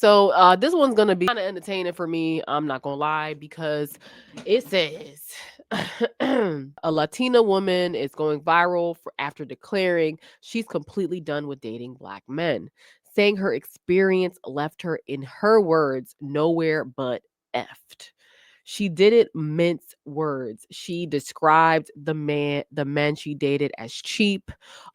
So this one's gonna be kind of entertaining for me. I'm not gonna lie because it says a Latina woman is going viral for after declaring she's completely done with dating black men, saying her experience left her, in her words, nowhere but effed. She didn't mince words. She described the men she dated as cheap,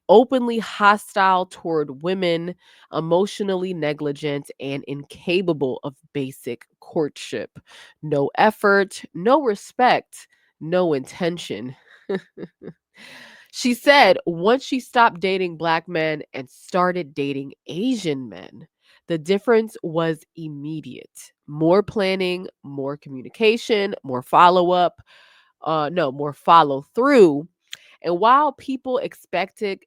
openly hostile toward women, emotionally negligent, and incapable of basic courtship. No effort, no respect, no intention. She said once she stopped dating black men and started dating Asian men, the difference was immediate. More planning, more communication, more follow up, no, more follow through. And while people expected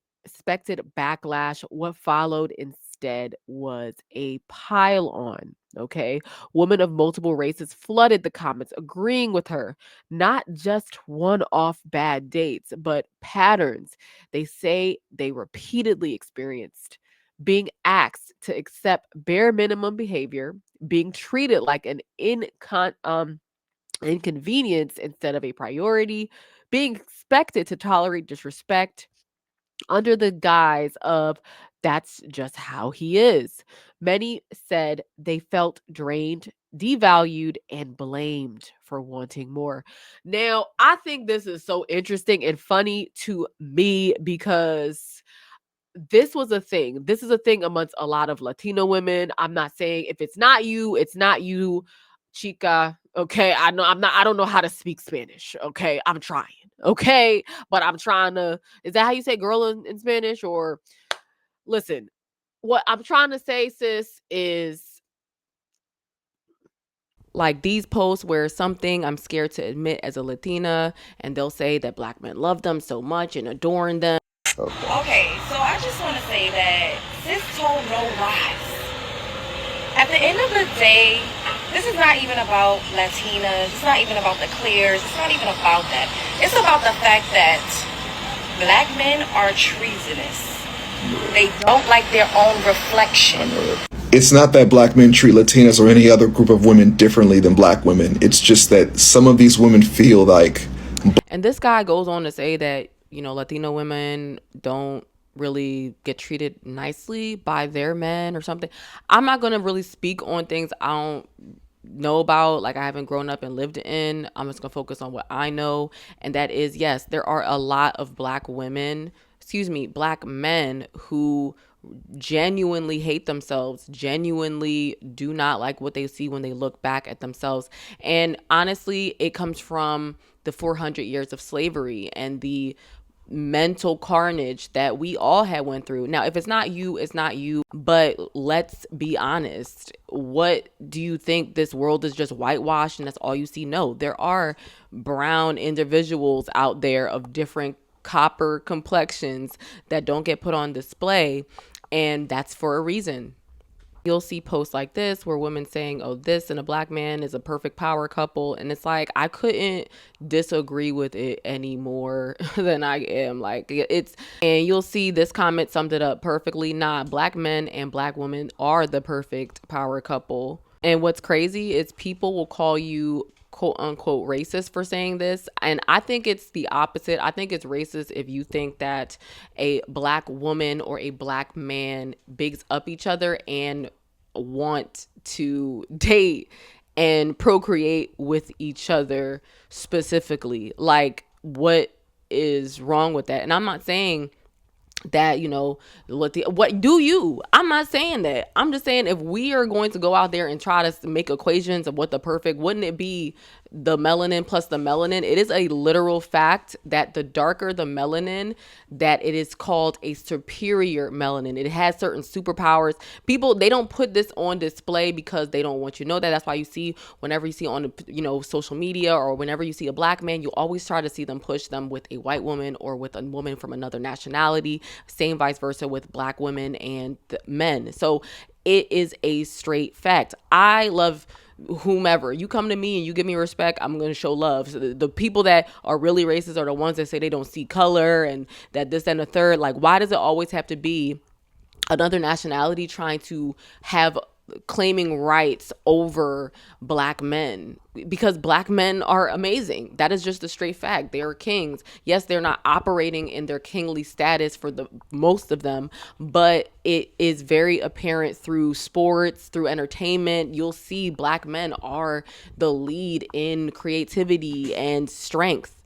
backlash, what followed instead was a pile on. Okay. Women of multiple races flooded the comments, agreeing with her. Not just one off bad dates, but patterns they say they repeatedly experienced. Being asked to accept bare minimum behavior, being treated like an inconvenience instead of a priority, being expected to tolerate disrespect under the guise of that's just how he is. Many said they felt drained, devalued, and blamed for wanting more. Now, I think this is so interesting and funny to me because this was a thing. This is a thing amongst a lot of Latino women. I'm not saying if it's not you, it's not you, chica. Okay. I don't know how to speak Spanish. Okay. I'm trying. Okay. But I'm trying to, is that how you say girl in Spanish? Or listen, what I'm trying to say, sis, is like these posts where something I'm scared to admit as a Latina, and they'll say that black men love them so much and adorn them. Okay, so I just want to say that sis told no lies. At the end of the day, this is not even about Latinas. It's not even about the clears. It's not even about that. It's about the fact that black men are treasonous. They don't like their own reflection. It's not that black men treat Latinas or any other group of women differently than black women. It's just that some of these women feel like. And this guy goes on to say that, Latino women don't really get treated nicely by their men or something. I'm not going to really speak on things I don't know about, like I haven't grown up and lived in. I'm just going to focus on what I know. And that is, yes, there are a lot of black men who genuinely hate themselves, genuinely do not like what they see when they look back at themselves. And honestly, it comes from the 400 years of slavery and the mental carnage that we all had went through. Now, if it's not you, it's not you, but let's be honest. What do you think, this world is just whitewashed and that's all you see? No, there are brown individuals out there of different copper complexions that don't get put on display, and that's for a reason. You'll see posts like this where women saying, oh, this and a black man is a perfect power couple. And it's like, I couldn't disagree with it any more than I am. Like, and you'll see this comment summed it up perfectly. Nah, black men and black women are the perfect power couple. And what's crazy is people will call you quote unquote racist for saying this. And I think it's the opposite. I think it's racist if you think that a black woman or a black man bigs up each other and want to date and procreate with each other specifically. Like, what is wrong with that? And I'm not saying that, what do you, I'm not saying that. I'm just saying, if we are going to go out there and try to make equations of what the perfect, wouldn't it be the melanin plus the melanin? It is a literal fact that the darker the melanin, that it is called a superior melanin. It has certain superpowers. People, they don't put this on display because they don't want you to know that. That's why you see, whenever you see on the, social media, or whenever you see a black man, you always try to see them push them with a white woman or with a woman from another nationality. Same vice versa with black women and men. So it is a straight fact. I love whomever. You come to me and you give me respect, I'm going to show love. So the people that are really racist are the ones that say they don't see color and that this and the third. Like, why does it always have to be another nationality trying to have claiming rights over black men, because black men are amazing. That is just a straight fact. They are kings. Yes, they're not operating in their kingly status for the most of them, but it is very apparent through sports, through entertainment. You'll see black men are the lead in creativity and strength.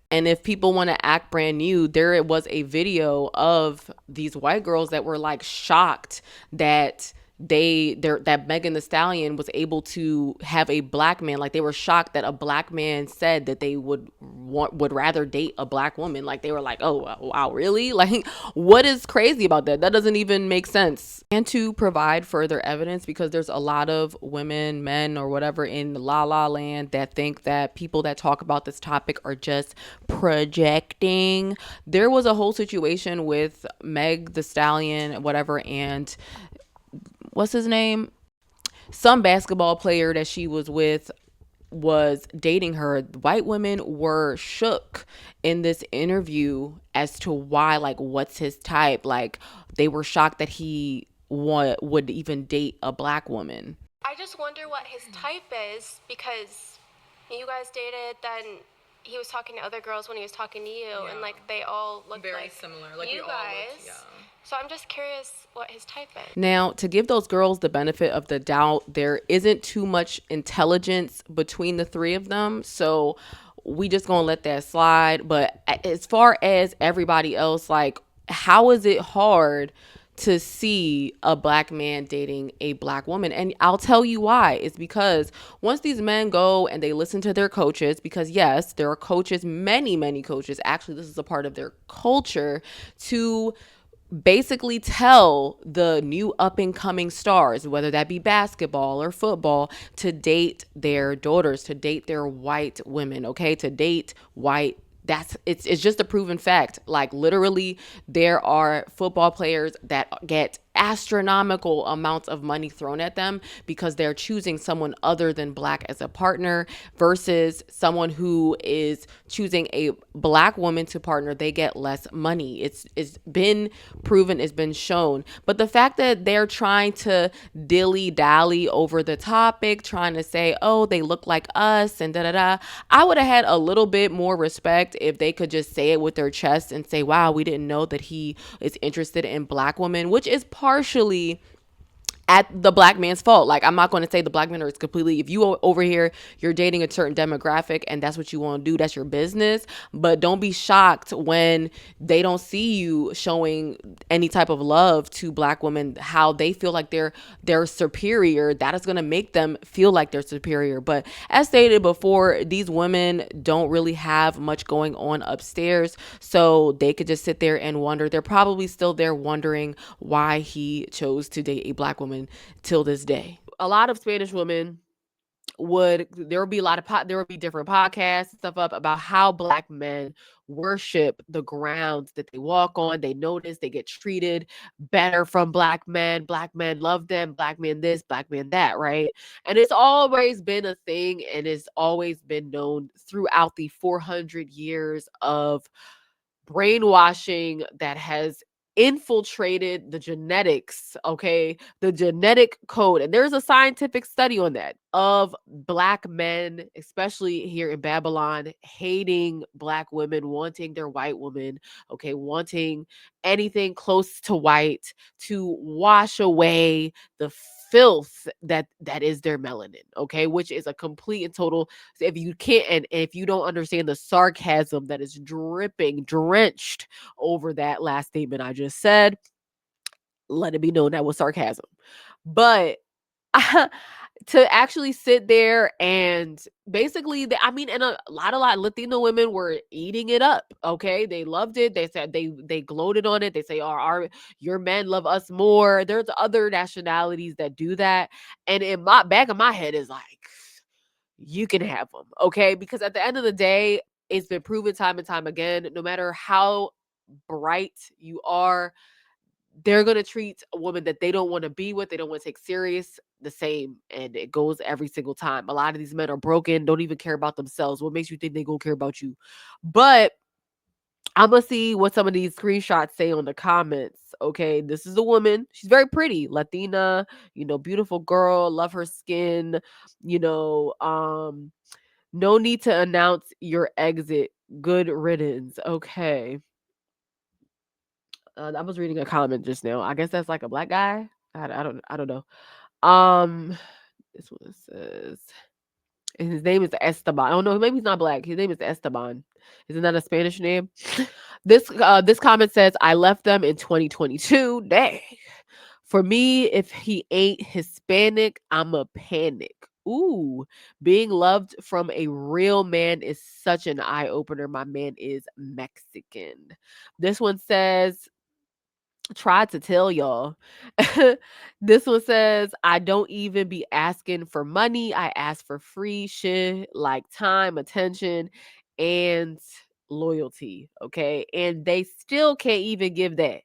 And if people want to act brand new, there was a video of these white girls that were like shocked that that Megan the Stallion was able to have a black man. Like, they were shocked that a black man said that they would rather date a black woman. Like, they were like, "Oh wow, really?" Like, what is crazy about that? That doesn't even make sense. And to provide further evidence, because there's a lot of women, men, or whatever in La La Land that think that people that talk about this topic are just projecting. There was a whole situation with Meg the Stallion, whatever, and what's his name? Some basketball player that she was with was dating her. White women were shook in this interview as to why, like, what's his type. Like, they were shocked that he would even date a black woman. I just wonder what his type is, because you guys dated, then he was talking to other girls when he was talking to you, and like they all look very like similar. Like, you guys. So I'm just curious what his type is. Now, to give those girls the benefit of the doubt, there isn't too much intelligence between the three of them. So we just gonna let that slide. But as far as everybody else, like, how is it hard to see a black man dating a black woman? And I'll tell you why. It's because once these men go and they listen to their coaches, because yes, there are coaches, many coaches, actually this is a part of their culture, to basically tell the new up and coming stars, whether that be basketball or football, to date their daughters, to date their white women, okay, to date white. It's just a proven fact. Like, literally, there are football players that get astronomical amounts of money thrown at them because they're choosing someone other than black as a partner, versus someone who is choosing a black woman to partner. They get less money. It's been proven, it's been shown. But the fact that they're trying to dilly dally over the topic, trying to say, "Oh, they look like us," and da da da, I would have had a little bit more respect if they could just say it with their chest and say, "Wow, we didn't know that he is interested in black women," which is partially at the black man's fault. Like, I'm not going to say the black men are completely, if you over here, you're dating a certain demographic and that's what you want to do, that's your business. But don't be shocked when they don't see you showing any type of love to black women, how they feel like they're superior. That is going to make them feel like they're superior. But as stated before, these women don't really have much going on upstairs, so they could just sit there and wonder. They're probably still there wondering why he chose to date a black woman till this day. A lot of Spanish women there would be a lot of there would be different podcasts and stuff up about how black men worship the grounds that they walk on. They notice they get treated better from black men. Black men love them. Black men this, black men that, right? And it's always been a thing, and it's always been known throughout the 400 years of brainwashing that has infiltrated the genetics, okay? The genetic code. And there's a scientific study on that, of black men, especially here in Babylon, hating black women, wanting their white woman, okay, wanting anything close to white to wash away the filth that is their melanin, okay, which is a complete and total. If you can't, and if you don't understand the sarcasm that is dripping, drenched over that last statement I just said, let it be known that was sarcasm. But to actually sit there and basically, I mean, and a lot of Latino women were eating it up. Okay, they loved it. They said they gloated on it. They say, "Oh, your men love us more." There's other nationalities that do that, and in my back of my head is like, you can have them, okay? Because at the end of the day, it's been proven time and time again. No matter how bright you are, they're going to treat a woman that they don't want to be with, they don't want to take serious, the same. And it goes every single time. A lot of these men are broken, don't even care about themselves. What makes you think they going to care about you? But I'm gonna see what some of these screenshots say on the comments. Okay, this is a woman. She's very pretty, Latina, beautiful girl, love her skin, you know, no need to announce your exit. Good riddance. Okay. I was reading a comment just now. I guess that's like a black guy. I don't know. Um, this one says, and his name is Esteban. I don't know. Maybe he's not black. His name is Esteban. Isn't that a Spanish name? This comment says, I left them in 2022. Dang. For me, if he ain't Hispanic, I'm a panic. Ooh, being loved from a real man is such an eye opener. My man is Mexican. This one says, tried to tell y'all. This one says, I don't even be asking for money. I ask for free shit like time, attention, and loyalty. Okay. And they still can't even give that.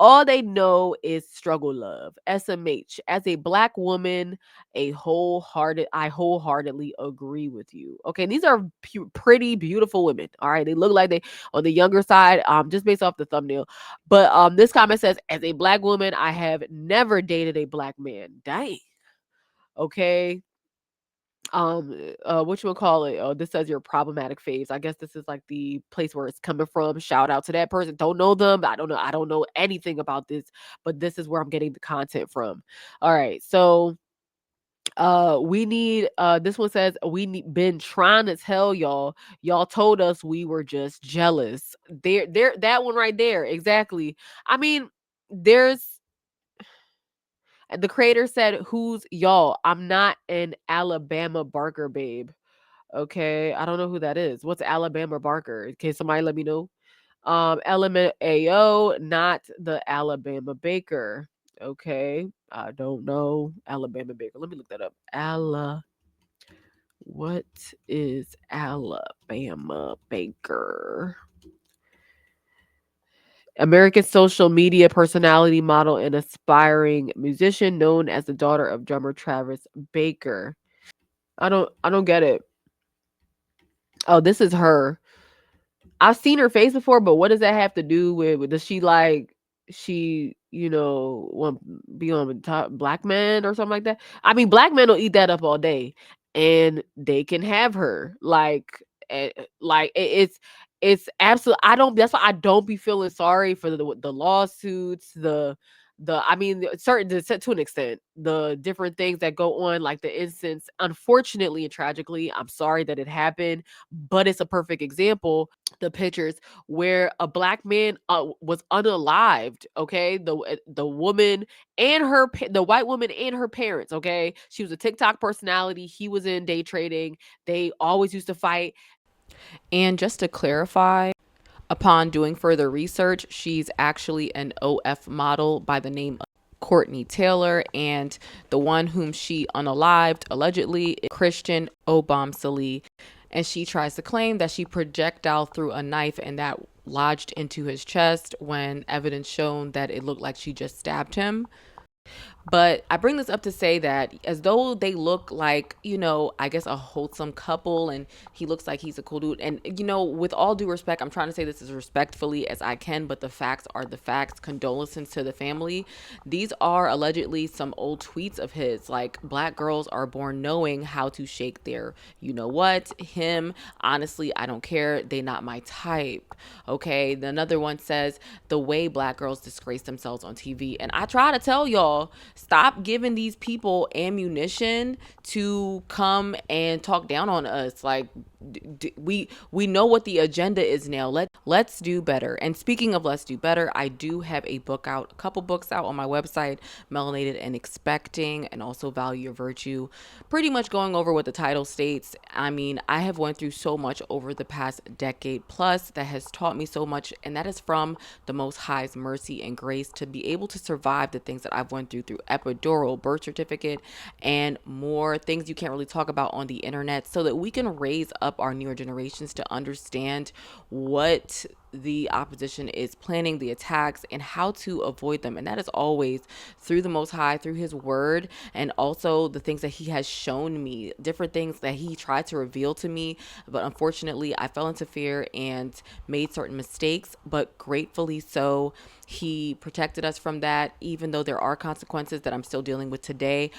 All they know is struggle love. SMH. As a black woman, I wholeheartedly agree with you. Okay. These are pretty beautiful women. All right. They look like they on the younger side, just based off the thumbnail. But this comment says, as a black woman, I have never dated a black man. Dang. Okay. What you would call it? Oh, this says your problematic phase. I guess this is like the place where it's coming from. Shout out to that person. Don't know them. I don't know anything about this, but this is where I'm getting the content from. All right. So we need this one says, been trying to tell y'all told us we were just jealous. There that one right there, exactly. I mean, there's the creator said, who's y'all? I'm not an Alabama Barker babe. Okay, I don't know who that is. What's Alabama Barker? Can somebody let me know? Element AO, not the Alabama Baker. Okay, I don't know Alabama Baker. Let me look that up. What is Alabama Baker? American social media personality, model, and aspiring musician, known as the daughter of drummer Travis Baker. I don't get it. Oh, this is her. I've seen her face before, but what does that have to do with does she like she, want be on the top black men or something like that? I mean, black men will eat that up all day and they can have her. It's absolute I don't that's why I don't be feeling sorry for the lawsuits, the I mean certain to an extent, the different things that go on, like the instance, unfortunately and tragically, I'm sorry that it happened, but it's a perfect example, the pictures where a black man was unalived. Okay, the woman and the white woman and her parents. Okay, she was a TikTok personality. He was in day trading. They always used to fight. And just to clarify, upon doing further research, she's actually an OF model by the name of Courtney Taylor, and the one whom she unalived allegedly is Christian Obamsali. And she tries to claim that she projectile through a knife and that lodged into his chest when evidence shown that it looked like she just stabbed him. But I bring this up to say that as though they look like, I guess a wholesome couple and he looks like he's a cool dude. And, with all due respect, I'm trying to say this as respectfully as I can, but the facts are the facts. Condolences to the family. These are allegedly some old tweets of his. Like, black girls are born knowing how to shake their, him. Honestly, I don't care. They not my type. Okay. Another one says, the way black girls disgrace themselves on TV. And I try to tell y'all, stop giving these people ammunition to come and talk down on us. Like, we know what the agenda is now. Let's do better. And speaking of let's do better, I do have a couple books out on my website, Melanated and Expecting, and also Value Your Virtue, pretty much going over what the title states. I mean, I have went through so much over the past decade plus that has taught me so much, and that is from the Most High's mercy and grace to be able to survive the things that I've went through epidural, birth certificate, and more things you can't really talk about on the internet, so that we can raise up our newer generations to understand what the opposition is planning the attacks and how to avoid them. And that is always through the Most High, through His Word, and also the things that He has shown me, different things that He tried to reveal to me. But unfortunately, I fell into fear and made certain mistakes, but gratefully so, He protected us from that, even though there are consequences that I'm still dealing with today.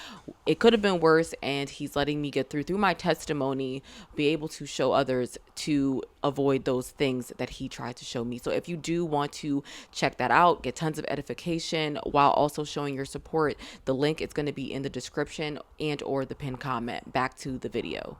It could have been worse, and He's letting me get through my testimony, be able to show others to avoid those things that He tried to show me. So if you do want to check that out, get tons of edification while also showing your support, the link is going to be in the description and or the pinned comment. Back to the video.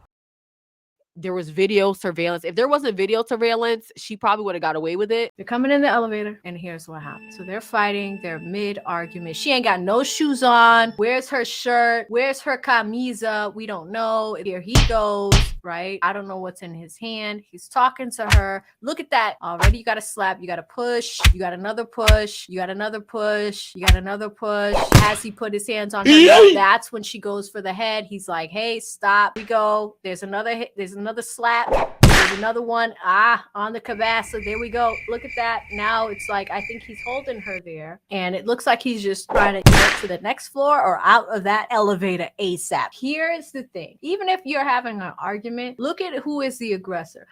There was video surveillance. If there wasn't video surveillance, she probably would have got away with it. They're coming in the elevator, and here's what happened. So they're fighting. They're mid-argument. She ain't got no shoes on. Where's her shirt? Where's her camisa? We don't know. Here he goes, right? I don't know what's in his hand. He's talking to her. Look at that. Already you got to slap. You got to push. You got another push. You got another push. You got another push. As he put his hands on her, that's when she goes for the head. He's like, hey, stop. We go. There's another hit. There's another slap. There's another one. On the cabasa. There we go. Look at that. Now it's like, I think he's holding her there. And it looks like he's just trying to get to the next floor or out of that elevator ASAP. Here is the thing. Even if you're having an argument, look at who is the aggressor.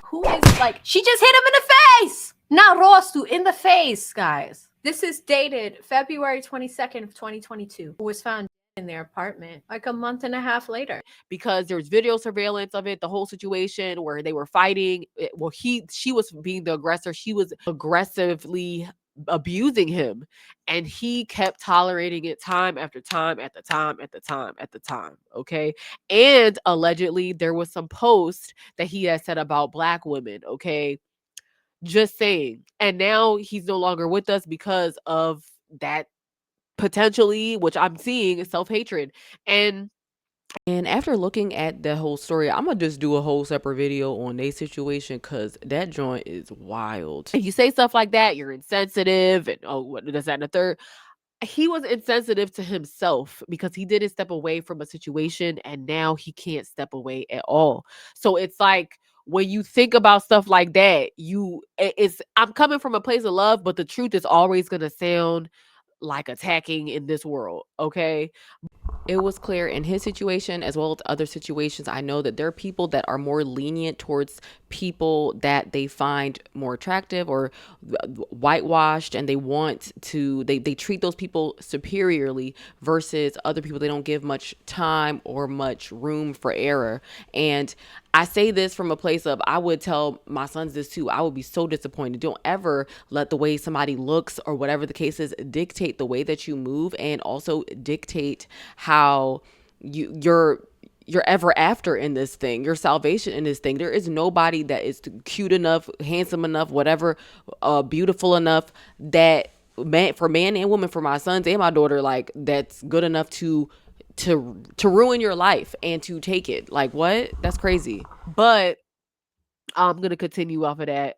Who is like, she just hit him in the face. Not Rostu, in the face, guys. This is dated February 22nd of 2022. Who was found in their apartment like a month and a half later, because there's video surveillance of it, the whole situation where they were fighting. She was being the aggressor. She was aggressively abusing him, and he kept tolerating it time after time after time after time after time. Okay. And allegedly there was some post that he had said about Black women. Okay. Just saying. And now he's no longer with us because of that, potentially, which I'm seeing, is self-hatred. And after looking at the whole story, I'm gonna just do a whole separate video on their situation, because that joint is wild. If you say stuff like that, you're insensitive, and what does that and the third. He was insensitive to himself because he didn't step away from a situation, and now he can't step away at all. So it's like, when you think about stuff like that, I'm coming from a place of love, but the truth is always gonna sound like attacking in this world. Okay. It was clear in his situation as well as other situations. I know that there are people that are more lenient towards people that they find more attractive or whitewashed, and they treat those people superiorly versus other people they don't give much time or much room for error. And I say this from a place of, I would tell my sons this too. I would be so disappointed. Don't ever let the way somebody looks or whatever the case is dictate the way that you move, and also dictate how you're ever after in this thing, your salvation in this thing. There is nobody that is cute enough, handsome enough, whatever, beautiful enough, that for man and woman, for my sons and my daughter, like, that's good enough to ruin your life and to take it. Like, what? That's crazy. But I'm gonna continue off of that.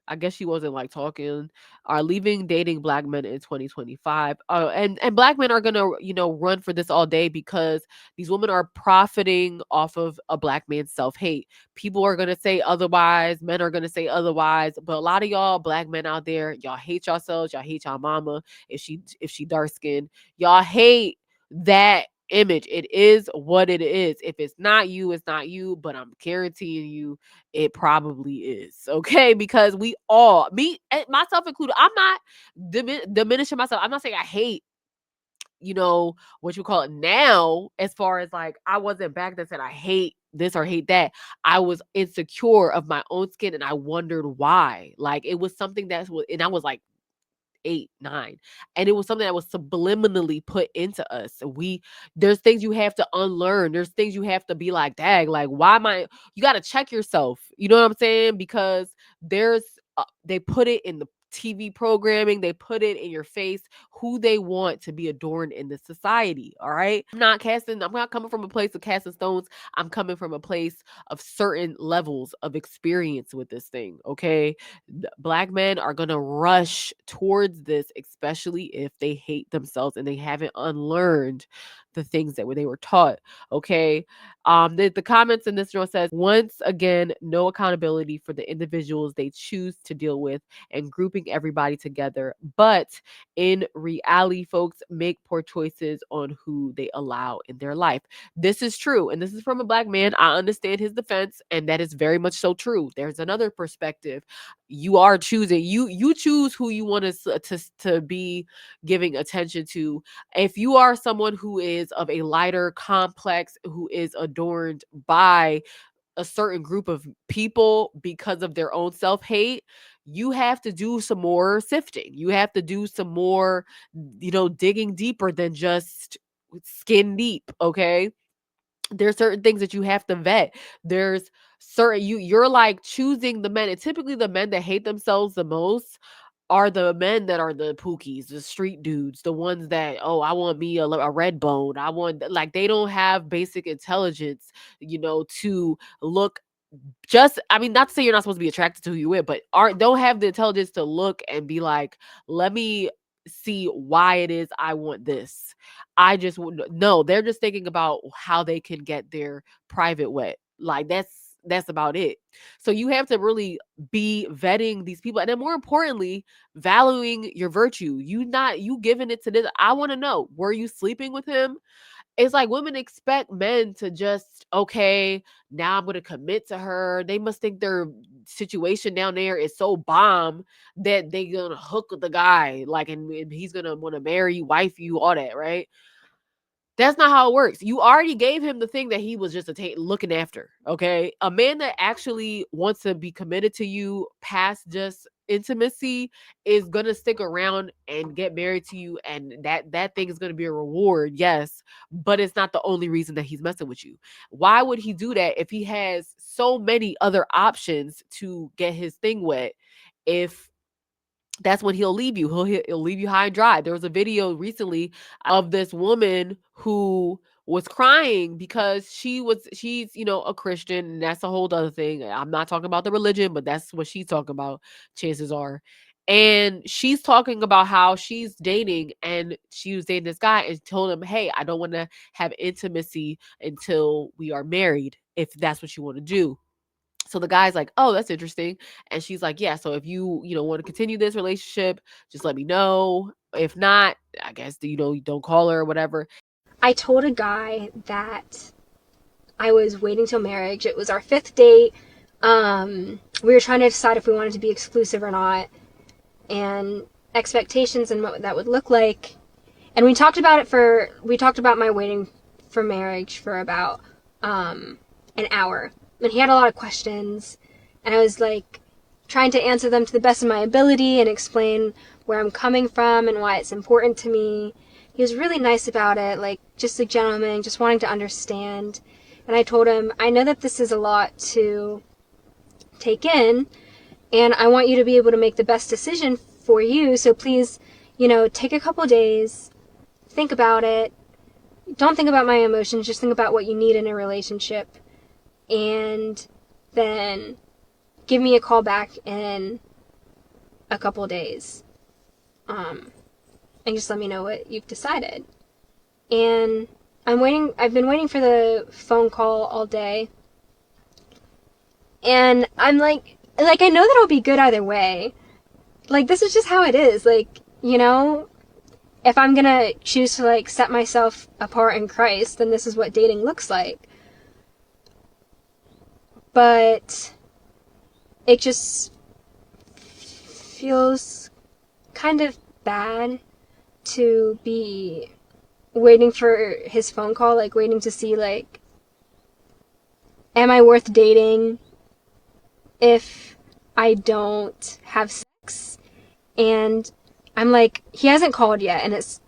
I guess she wasn't like talking. Are leaving dating Black men in 2025. And Black men are gonna, run for this all day, because these women are profiting off of a Black man's self-hate. People are gonna say otherwise, men are gonna say otherwise, but a lot of y'all Black men out there, y'all hate yourselves, y'all hate y'all mama if she dark skinned. Y'all hate that image. It is what it is. If it's not you, it's not you, but I'm guaranteeing you it probably is. Okay, because we all, me myself included, I'm not diminishing myself. I'm not saying I hate, what you call it now, as far as like, I wasn't back then said I hate this or hate that. I was insecure of my own skin, and I wondered why. Like, it was something and I was like 8, 9. And it was something that was subliminally put into us. There's things you have to unlearn. There's things you have to be like, dag, like, why am I, you got to check yourself. You know what I'm saying? Because they put it in the TV programming, they put it in your face, who they want to be adorned in this society. All right. I'm not coming from a place of casting stones. I'm coming from a place of certain levels of experience with this thing. Okay. Black men are going to rush towards this, especially if they hate themselves and they haven't unlearned the things that they were taught. Okay. The comments in this joint says, once again, no accountability for the individuals they choose to deal with and grouping everybody together. But in reality, folks make poor choices on who they allow in their life. This is true. And this is from a Black man. I understand his defense, and that is very much so true. There's another perspective. You are choosing, you choose who you want to be giving attention to. If you are someone who is of a lighter complex, who is adorned by a certain group of people because of their own self-hate, you have to do some more sifting. You have to do some more, digging deeper than just skin deep. Okay. There's certain things that you have to vet. There's certain, you're like choosing the men, and typically the men that hate themselves the most are the men that are the pookies, the street dudes, the ones that, oh, I want me a red bone. I want, like, they don't have basic intelligence, to look, just, I mean, not to say you're not supposed to be attracted to who you with, but don't have the intelligence to look and be like, let me see why it is I want this. I just would no, they're just thinking about how they can get their private wet. Like, that's about it. So you have to really be vetting these people, and then more importantly, valuing your virtue. You giving it to this. I want to know, were you sleeping with him? It's like women expect men to just, okay, now I'm going to commit to her. They must think their situation down there is so bomb that they going to hook the guy, like, and he's going to want to marry you, wife you, all that, right? That's not how it works. You already gave him the thing that he was just looking after. Okay. A man that actually wants to be committed to you past just intimacy is going to stick around and get married to you. And that thing is going to be a reward. Yes. But it's not the only reason that he's messing with you. Why would he do that if he has so many other options to get his thing wet? If that's when he'll leave you. He'll leave you high and dry. There was a video recently of this woman who was crying because she's a Christian, and that's a whole other thing. I'm not talking about the religion, but that's what she's talking about, chances are. And she's talking about how she's dating, and she was dating this guy and told him, hey, I don't want to have intimacy until we are married, if that's what you want to do. So the guy's like, oh, that's interesting. And she's like, yeah, so if you want to continue this relationship, just let me know. If not, I guess, you don't call her or whatever. I told a guy that I was waiting till marriage. It was our 5th date. We were trying to decide if we wanted to be exclusive or not, and expectations and what that would look like. And we talked about my waiting for marriage for about an hour. And he had a lot of questions, and I was like trying to answer them to the best of my ability and explain where I'm coming from and why it's important to me. He was really nice about it, like just a gentleman, just wanting to understand. And I told him, I know that this is a lot to take in, and I want you to be able to make the best decision for you. So please, take a couple days, think about it. Don't think about my emotions, just think about what you need in a relationship. And then give me a call back in a couple days. And just let me know what you've decided. And I've been waiting for the phone call all day. And I'm like, I know that it'll be good either way. Like, this is just how it is. Like, if I'm gonna choose to, set myself apart in Christ, then this is what dating looks like. But it just feels kind of bad to be waiting for his phone call, waiting to see, am I worth dating if I don't have sex? And I'm like, he hasn't called yet, and it's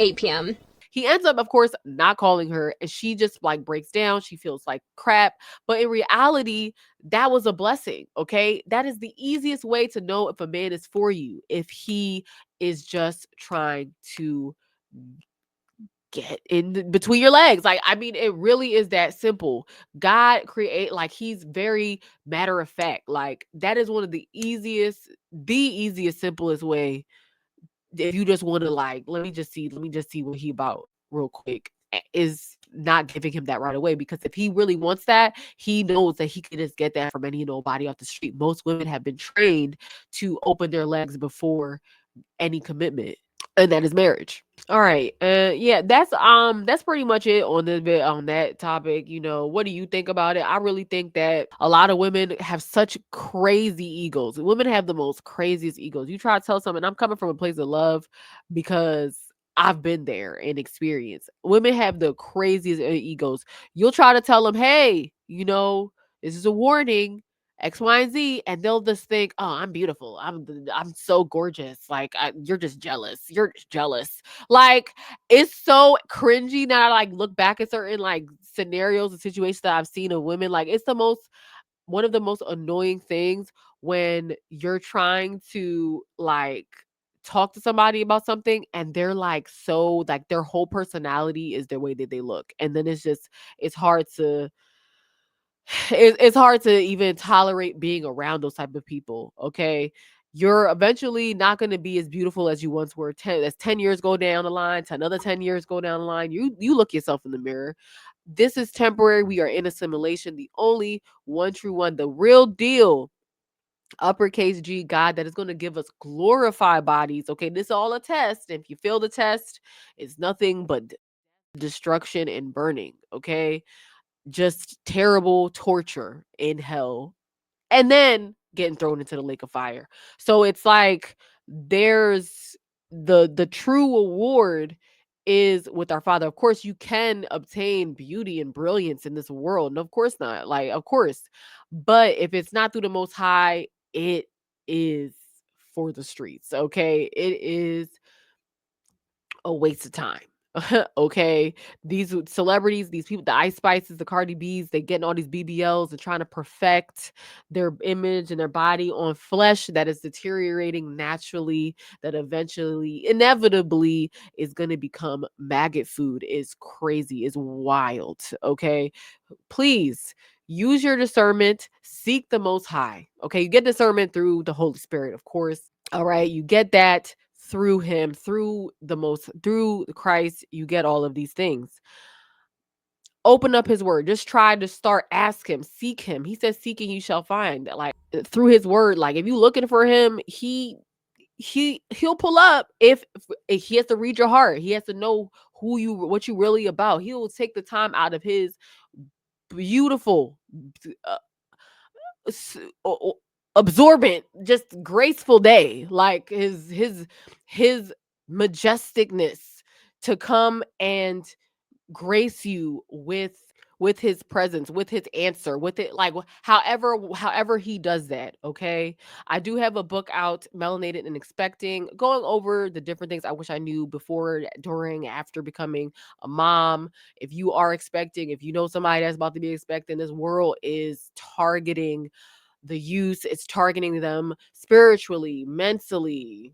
8 p.m. He ends up, of course, not calling her, and she just breaks down. She feels like crap. But in reality, that was a blessing. Okay. That is the easiest way to know if a man is for you, if he is just trying to get in between your legs. I mean, it really is that simple. God he's very matter of fact. That is one of the easiest, simplest way, if you just want to let me just see what he about real quick. is not giving him that right away, because if he really wants that, he knows that he can just get that from any nobody off the street. Most women have been trained to open their legs before any commitment, and that is marriage. All right. Yeah, that's pretty much it on this bit on that topic. What do you think about it? I really think that a lot of women have such crazy egos. Women have the most craziest egos. You try to tell someone, I'm coming from a place of love because I've been there and experienced. Women have the craziest egos. You'll try to tell them, hey, this is a warning. X, Y, and Z, and they'll just think, "Oh, I'm beautiful. I'm so gorgeous. Like you're just jealous. You're just jealous." Like it's so cringy now. Like look back at certain like scenarios and situations that I've seen of women. Like it's the most one of the most annoying things when you're trying to like talk to somebody about something and they're like so like their whole personality is the way that they look, and then it's hard to it's hard to even tolerate being around those type of people. Okay, you're eventually not going to be as beautiful as you once were. 10 years go down the line, to another 10 years go down the line, you look yourself in the mirror. This is temporary. We are in a simulation. The only one true one, the real deal, uppercase G, God, that is going to give us glorified bodies. Okay, this is all a test. If you fail the test, it's nothing but destruction and burning. Okay, just terrible torture in hell, and then getting thrown into the lake of fire. So it's like there's the true award is with our Father. Of course, you can obtain beauty and brilliance in this world. And of course not. Like, of course. But if it's not through the most high, it is for the streets. Okay. It is a waste of time. Okay. These celebrities, these people, the Ice Spices, the Cardi B's, they getting all these BBLs and trying to perfect their image and their body on flesh that is deteriorating naturally, that eventually, inevitably, is going to become maggot food. Is crazy, is wild. Okay. Please use your discernment, seek the most high. Okay. You get discernment through the Holy Spirit, of course. All right, you get that through him, through Christ, you get all of these things. Open up his word. Just try to start, ask him, seek him. He says, seeking you shall find. Like through his word, like if you looking for him, he'll pull up if he has to read your heart. He has to know what you really about. He will take the time out of his beautiful uh, s- o- o- absorbent, just graceful day, like his majesticness, to come and grace you with his presence, with his answer, with it, like however he does that. Okay, I do have a book out, Melanated and Expecting, going over the different things I wish I knew before, during, after becoming a mom. If you are expecting, if you know somebody that's about to be expecting, this world is targeting the youth. It's targeting them spiritually, mentally,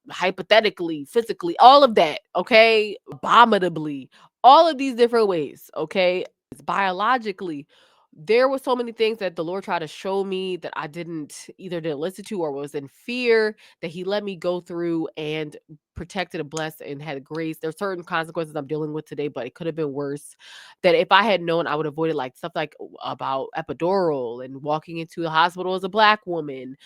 hypothetically, physically, all of that. Okay, abominably, all of these different ways. Okay, it's biologically. There were so many things that the Lord tried to show me that I didn't listen to, or was in fear, that he let me go through and protected and blessed and had grace. There's certain consequences I'm dealing with today, but it could have been worse. That if I had known, I would have avoided, like stuff like about epidural and walking into the hospital as a black woman,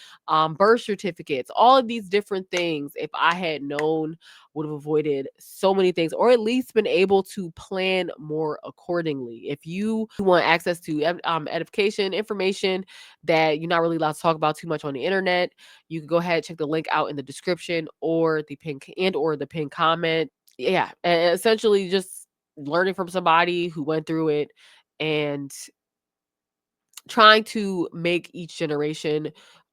birth certificates, all of these different things. If I had known, would have avoided so many things, or at least been able to plan more accordingly. If you want access to edification information that you're not really allowed to talk about too much on the internet, you can go ahead and check the link out in the description, or the pin comment. Yeah, and essentially just learning from somebody who went through it, and trying to make each generation,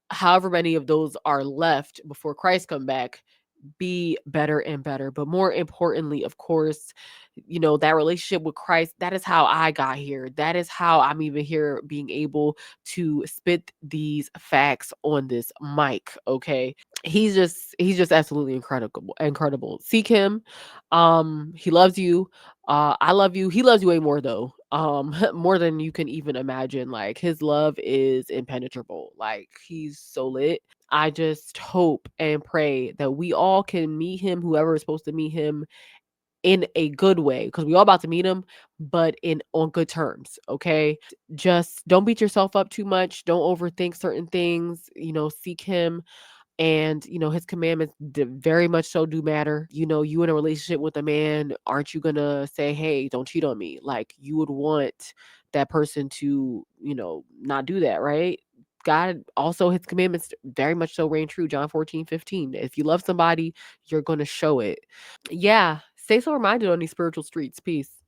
however many of those are left before Christ come back, be better and better. But more importantly, of course, that relationship with Christ, that is how I got here. That is how I'm even here, being able to spit these facts on this mic. Okay, he's just absolutely incredible. Seek him. He loves you. I love you. He loves you way more though. More than you can even imagine. Like his love is impenetrable. Like he's so lit. I just hope and pray that we all can meet him, whoever is supposed to meet him, in a good way, because we all about to meet him, but in on good terms. Okay, just don't beat yourself up too much. Don't overthink certain things. Seek him, and his commandments very much so do matter. You in a relationship with a man, aren't you gonna say, hey, don't cheat on me? Like, you would want that person to not do that, right? God also, his commandments very much so reign true. John 14:15. If you love somebody, you're gonna show it. Yeah, stay so reminded on these spiritual streets. Peace.